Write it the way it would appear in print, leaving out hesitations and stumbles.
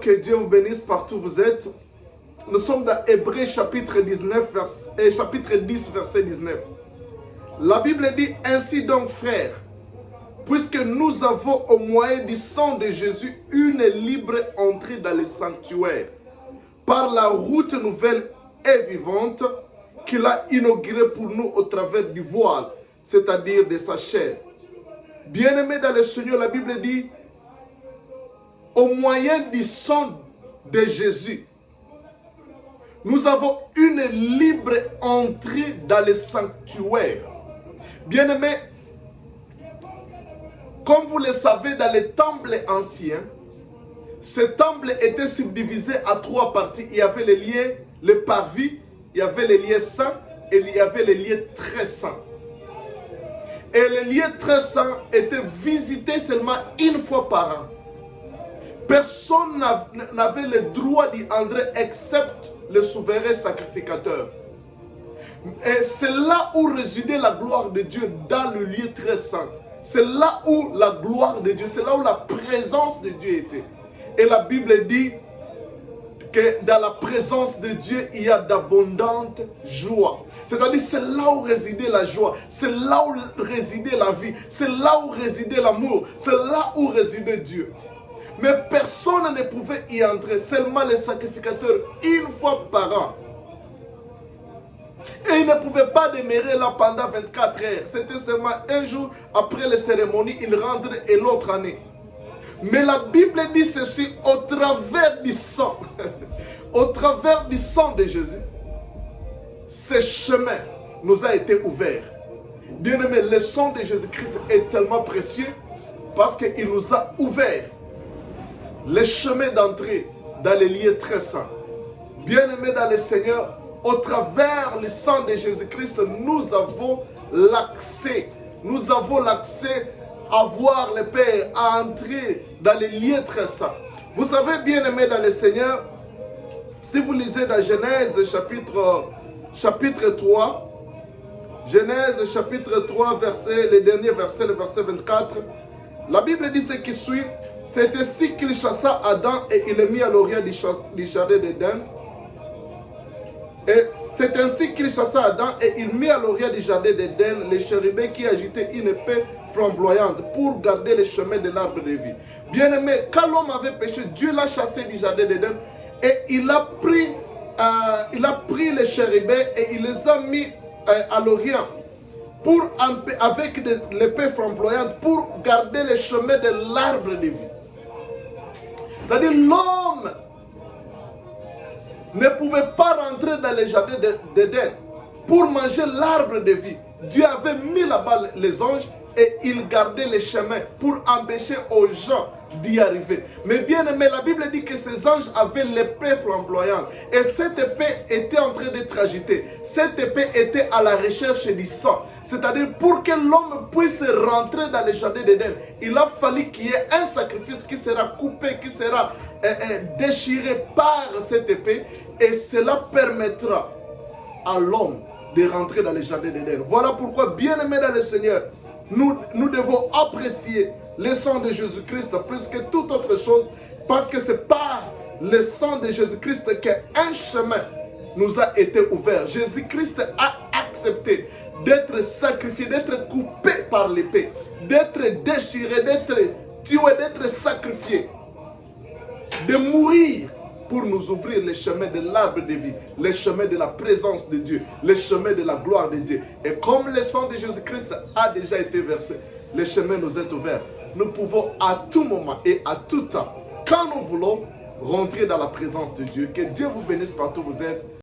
que Dieu vous bénisse partout où vous êtes. Nous sommes dans Hébreux chapitre 10, verset 19. La Bible dit ainsi donc, frères, puisque nous avons au moyen du sang de Jésus une libre entrée dans le sanctuaire, par la route nouvelle et vivante qu'il a inaugurée pour nous au travers du voile, c'est-à-dire de sa chair. Bien-aimés dans le Seigneur, la Bible dit, au moyen du sang de Jésus, nous avons une libre entrée dans le sanctuaire. Bien-aimés, comme vous le savez, dans les temples anciens, ce temple était subdivisé à 3 parties. Il y avait les lieux, les parvis, il y avait les lieux saints et il y avait les lieux très saints. Et les lieux très saints étaient visités seulement une fois par an. Personne n'avait le droit d'y entrer excepté le souverain sacrificateur. Et c'est là où résidait la gloire de Dieu, dans le lieu très saint. C'est là où la gloire de Dieu, c'est là où la présence de Dieu était. Et la Bible dit que dans la présence de Dieu, il y a d'abondantes joies. C'est-à-dire, c'est là où résidait la joie, c'est là où résidait la vie, c'est là où résidait l'amour, c'est là où résidait Dieu. Mais personne ne pouvait y entrer, seulement les sacrificateurs, une fois par an. Et ils ne pouvaient pas demeurer là pendant 24 heures. C'était seulement un jour après les cérémonies, ils rentrent et l'autre année. Mais la Bible dit ceci, au travers du sang, au travers du sang de Jésus, ce chemin nous a été ouvert. Bien-aimé, le sang de Jésus-Christ est tellement précieux parce qu'il nous a ouvert le chemin d'entrée dans les lieux très saints. Bien-aimé dans le Seigneur, au travers le sang de Jésus-Christ, nous avons l'accès. Nous avons l'accès à voir le Père, à entrer dans les lieux très saints. Vous savez, bien-aimé dans le Seigneur, si vous lisez dans Genèse chapitre 3, Genèse chapitre 3, le dernier verset, le verset 24, la Bible dit ce qui suit. C'est ainsi qu'il chassa Adam et il le mit à l'orient du jardin d'Éden. Et c'est ainsi qu'il chassa Adam et il mit à l'orient du jardin d'Éden les chérubins qui agitaient une épée flamboyante pour garder le chemin de l'arbre de vie. Bien-aimé, quand l'homme avait péché, Dieu l'a chassé du jardin d'Éden et il a pris les chérubins et il les a mis à l'orient avec l'épée flamboyante pour garder le chemin de l'arbre de vie. C'est-à-dire l'homme ne pouvait pas rentrer dans le jardin d'Éden pour manger l'arbre de vie. Dieu avait mis là-bas les anges et ils gardaient les chemins pour empêcher aux gens d'y arriver. Mais bien aimé, la Bible dit que ces anges avaient l'épée flamboyante et cette épée était en train d'être agitée. Cette épée était à la recherche du sang. C'est-à-dire pour que l'homme puisse rentrer dans le jardin d'Éden, il a fallu qu'il y ait un sacrifice qui sera coupé, qui sera déchiré par cette épée et cela permettra à l'homme de rentrer dans le jardin d'Éden. Voilà pourquoi, bien aimé dans le Seigneur, nous devons apprécier le sang de Jésus-Christ plus que toute autre chose, parce que c'est par le sang de Jésus-Christ qu'un chemin nous a été ouvert. Jésus-Christ a accepté d'être sacrifié, d'être coupé par l'épée, d'être déchiré, d'être tué, d'être sacrifié, de mourir pour nous ouvrir le chemin de l'arbre de vie, le chemin de la présence de Dieu, le chemin de la gloire de Dieu. Et comme le sang de Jésus-Christ a déjà été versé, le chemin nous est ouvert. Nous pouvons à tout moment et à tout temps, quand nous voulons, rentrer dans la présence de Dieu. Que Dieu vous bénisse partout où vous êtes.